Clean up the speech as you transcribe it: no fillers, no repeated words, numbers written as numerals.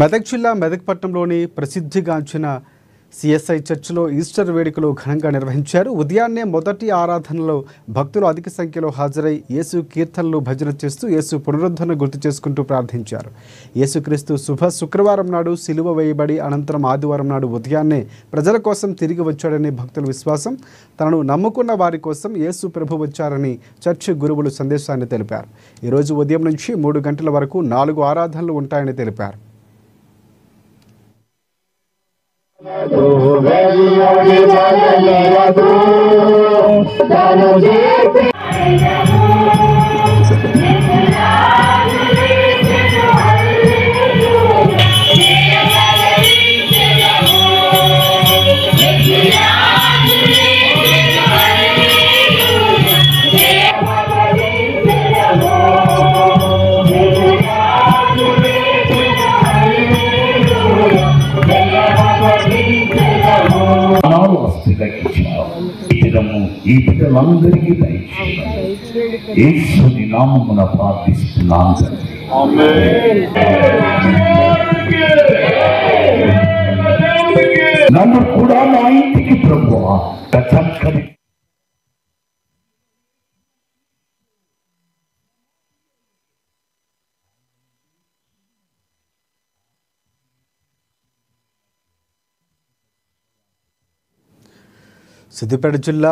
మెదక్ జిల్లా మెదక్ పట్టణంలోని ప్రసిద్ధిగాంచిన సిఎస్ఐ చర్చిలో ఈస్టర్ వేడుకలు ఘనంగా నిర్వహించారు. ఉదయాన్నే మొదటి ఆరాధనలో భక్తులు అధిక సంఖ్యలో హాజరై యేసు కీర్తనలు భజన చేస్తూ యేసు పునరుద్ధరణ గుర్తు చేసుకుంటూ ప్రార్థించారు. యేసుక్రీస్తు శుభ శుక్రవారం నాడు సిలువ వేయబడి అనంతరం ఆదివారం నాడు ఉదయాన్నే ప్రజల కోసం తిరిగి వచ్చాడని భక్తుల విశ్వాసం. తనను నమ్ముకున్న వారి కోసం యేసు ప్రభు వచ్చారని చర్చి గురువులు సందేశాన్ని తెలిపారు. ఈరోజు ఉదయం నుంచి 3 గంటల వరకు 4 ఆరాధనలు ఉంటాయని తెలిపారు. ఈ బిడ్డలందరికీ యేసుని నామమున ప్రార్థిస్తున్నాను. నన్ను కూడా నా ఇంటికి ప్రభువా చక్కని సిద్దిపేట జిల్లా